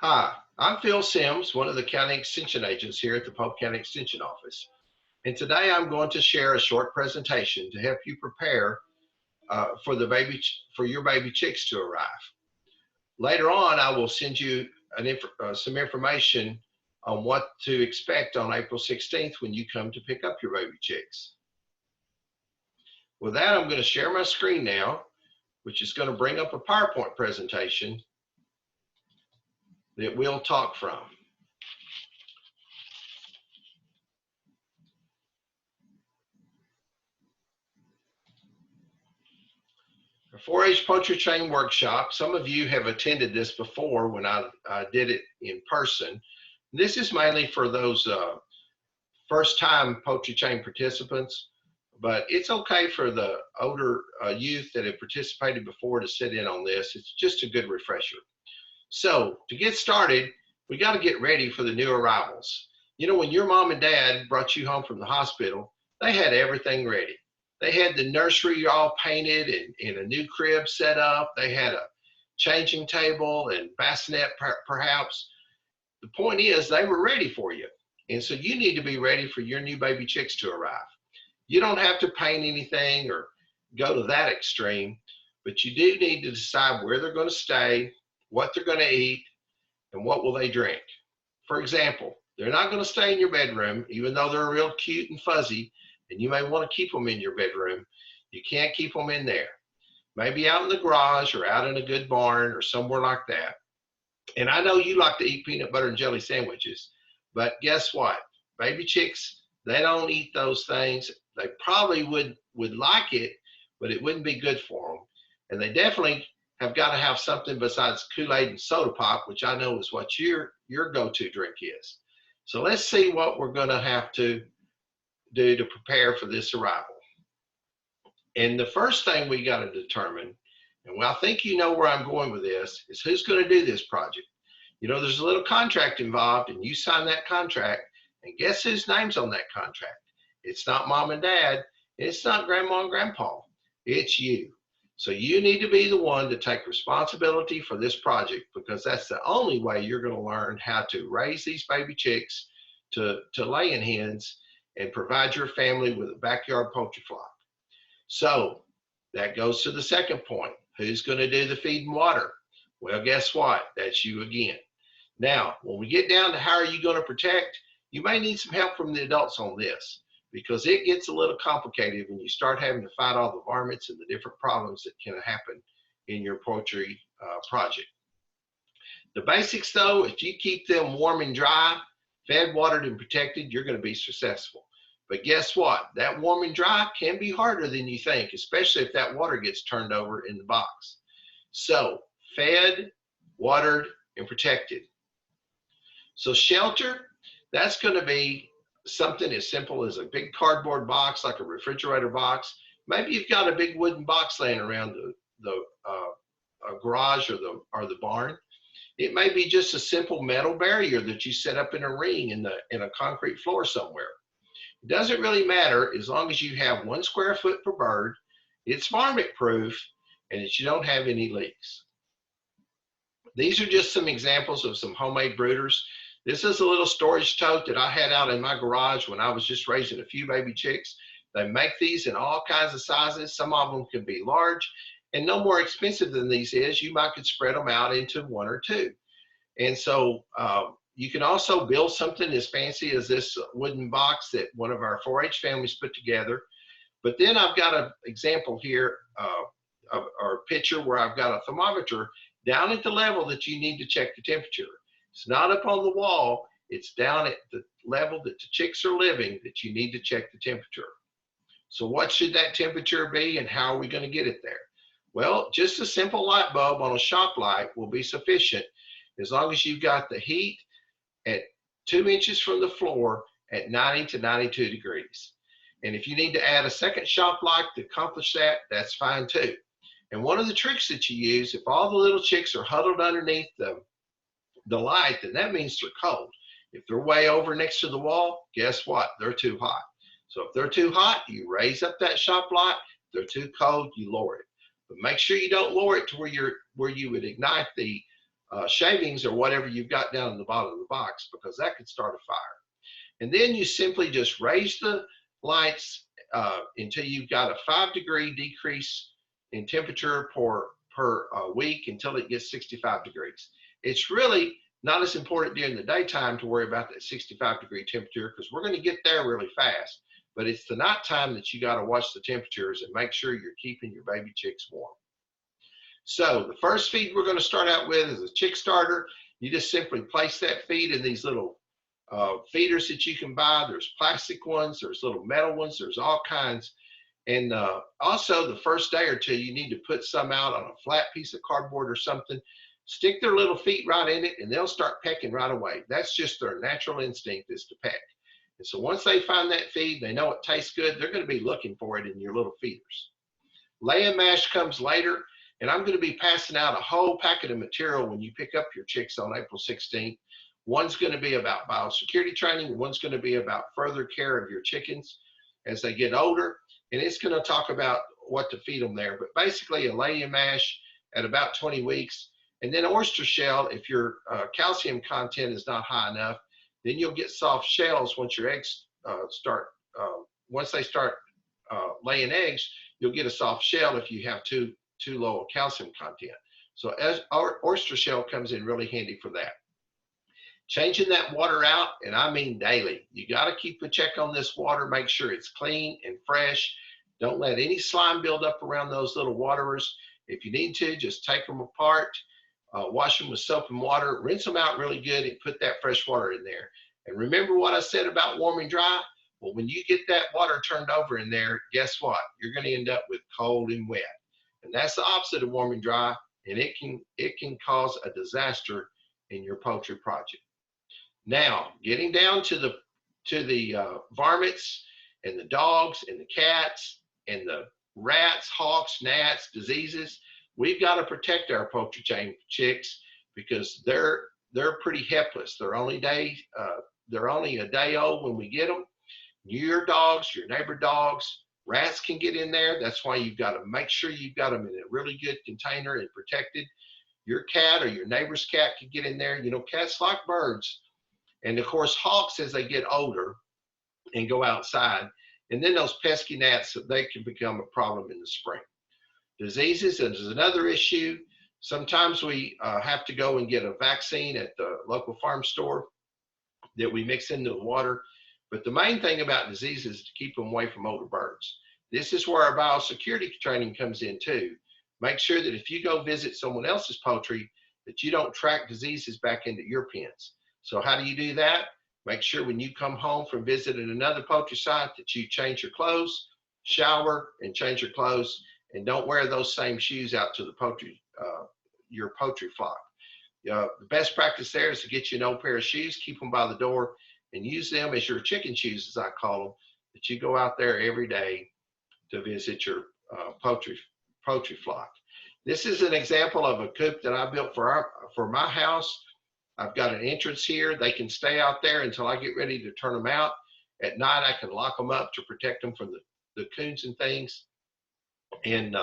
Hi, I'm Phil Sims, one of the county extension agents here at the Polk County Extension Office. And today I'm going to share a short presentation to help you prepare for your baby chicks to arrive. Later on, I will send you some information on what to expect on April 16th when you come to pick up your baby chicks. With that, I'm going to share my screen now, which is going to bring up a PowerPoint presentation that we'll talk from. A 4-H poultry chain workshop. Some of you have attended this before when I did it in person. This is mainly for those first-time poultry chain participants, but it's okay for the older youth that have participated before to sit in on this. It's just a good refresher. So to get started, we got to get ready for the new arrivals. You know, when your mom and dad brought you home from the hospital, they had everything ready. They had the nursery all painted and a new crib set up. They had a changing table and bassinet perhaps. The point is they were ready for you. And so you need to be ready for your new baby chicks to arrive. You don't have to paint anything or go to that extreme, but you do need to decide where they're going to stay, what they're going to eat, and what will they drink. For example, they're not going to stay in your bedroom, even though they're real cute and fuzzy, and you may want to keep them in your bedroom. You can't keep them in there. Maybe out in the garage or out in a good barn or somewhere like that. And I know you like to eat peanut butter and jelly sandwiches, but guess what? Baby chicks, they don't eat those things. They probably would like it, but it wouldn't be good for them. And they definitely have got to have something besides Kool-Aid and soda pop, which I know is what your go-to drink is. So let's see what we're going to have to do to prepare for this arrival. And the first thing we got to determine, and I think you know where I'm going with this, is who's going to do this project. You know, there's a little contract involved, and you sign that contract, and guess whose name's on that contract? It's not mom and dad, it's not grandma and grandpa, it's you. So you need to be the one to take responsibility for this project, because that's the only way you're going to learn how to raise these baby chicks to laying hens and provide your family with a backyard poultry flock. So that goes to the second point. Who's going to do the feed and water? Well, guess what? That's you again. Now, when we get down to how are you going to protect, you may need some help from the adults on this, because it gets a little complicated when you start having to fight all the varmints and the different problems that can happen in your poultry project. The basics though, if you keep them warm and dry, fed, watered, and protected, you're going to be successful. But guess what? That warm and dry can be harder than you think, especially if that water gets turned over in the box. So fed, watered, and protected. So shelter, that's going to be something as simple as a big cardboard box, like a refrigerator box. Maybe you've got a big wooden box laying around the garage or the barn. It may be just a simple metal barrier that you set up in a ring in a concrete floor somewhere. It doesn't really matter as long as you have 1 square foot per bird, it's varmint proof, and that you don't have any leaks. These are just some examples of some homemade brooders. This is a little storage tote that I had out in my garage when I was just raising a few baby chicks. They make these in all kinds of sizes. Some of them can be large, and no more expensive than these is. You might could spread them out into 1 or 2. And so you can also build something as fancy as this wooden box that one of our 4-H families put together. But then I've got an example here, or a picture where I've got a thermometer down at the level that you need to check the temperature. It's not up on the wall, it's down at the level that the chicks are living that you need to check the temperature. So what should that temperature be, and how are we going to get it there? Well, just a simple light bulb on a shop light will be sufficient, as long as you've got the heat at 2 inches from the floor at 90 to 92 degrees. And if you need to add a second shop light to accomplish that, that's fine too. And one of the tricks that you use, if all the little chicks are huddled underneath the light, then that means they're cold. If they're way over next to the wall, guess what? They're too hot. So if they're too hot, you raise up that shop light. If they're too cold, you lower it. But make sure you don't lower it to where you would ignite the shavings or whatever you've got down in the bottom of the box, because that could start a fire. And then you simply just raise the lights until you've got a 5-degree decrease in temperature per week until it gets 65 degrees. It's really not as important during the daytime to worry about that 65-degree temperature, because we're going to get there really fast. But it's the nighttime that you got to watch the temperatures and make sure you're keeping your baby chicks warm. So the first feed we're going to start out with is a chick starter. You just simply place that feed in these little feeders that you can buy. There's plastic ones, there's little metal ones, there's all kinds. And also the first day or two, you need to put some out on a flat piece of cardboard or something. Stick their little feet right in it and they'll start pecking right away. That's just their natural instinct, is to peck. And so once they find that feed, they know it tastes good, they're going to be looking for it in your little feeders. Laying mash comes later, and I'm going to be passing out a whole packet of material when you pick up your chicks on April 16th. One's going to be about biosecurity training, one's going to be about further care of your chickens as they get older, and it's going to talk about what to feed them there. But basically a laying mash at about 20 weeks, and then oyster shell if your calcium content is not high enough. Then you'll get soft shells once your eggs once they start laying eggs, you'll get a soft shell if you have too low a calcium content. So as our oyster shell comes in really handy for that. Changing that water out, and I mean daily. You got to keep a check on this water, make sure it's clean and fresh. Don't let any slime build up around those little waterers. If you need to, just take them apart, wash them with soap and water, rinse them out really good, and put that fresh water in there. And remember what I said about warm and dry? Well, when you get that water turned over in there, guess what? You're going to end up with cold and wet. And that's the opposite of warm and dry, and it can cause a disaster in your poultry project. Now, getting down to the varmints and the dogs and the cats and the rats, hawks, gnats, diseases, we've got to protect our poultry chain chicks, because they're pretty helpless. They're only a day old when we get them. Your dogs, your neighbor dogs, rats can get in there. That's why you've got to make sure you've got them in a really good container and protected. Your cat or your neighbor's cat can get in there. You know, cats like birds. And of course, hawks, as they get older and go outside, and then those pesky gnats, they can become a problem in the spring. Diseases is another issue. Sometimes we have to go and get a vaccine at the local farm store that we mix into the water. But the main thing about diseases is to keep them away from older birds. This is where our biosecurity training comes in too. Make sure that if you go visit someone else's poultry, that you don't track diseases back into your pens. So how do you do that? Make sure when you come home from visiting another poultry site that you change your clothes, shower, and change your clothes, and don't wear those same shoes out to the poultry, your poultry flock. The best practice there is to get you an old pair of shoes, keep them by the door, and use them as your chicken shoes, as I call them, that you go out there every day to visit your poultry flock. This is an example of a coop that I built for my house. I've got an entrance here. They can stay out there until I get ready to turn them out. At night, I can lock them up to protect them from the coons and things. And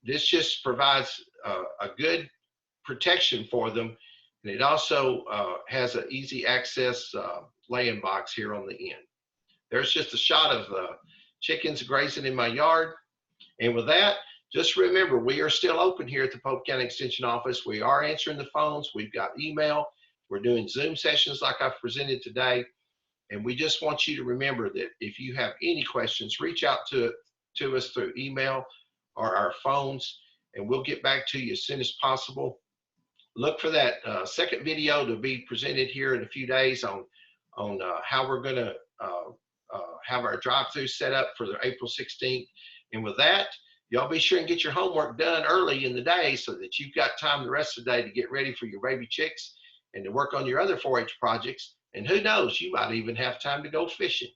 this just provides a good protection for them. And it also has an easy access laying box here on the end. There's just a shot of chickens grazing in my yard. And with that, just remember, we are still open here at the Polk County Extension Office. We are answering the phones. We've got email. We're doing Zoom sessions like I've presented today. And we just want you to remember that if you have any questions, reach out to us through email or our phones, and we'll get back to you as soon as possible. Look for that second video to be presented here in a few days on how we're going to have our drive-through set up for the April 16th. And with that, y'all be sure and get your homework done early in the day so that you've got time the rest of the day to get ready for your baby chicks and to work on your other 4-H projects. And who knows, you might even have time to go fishing.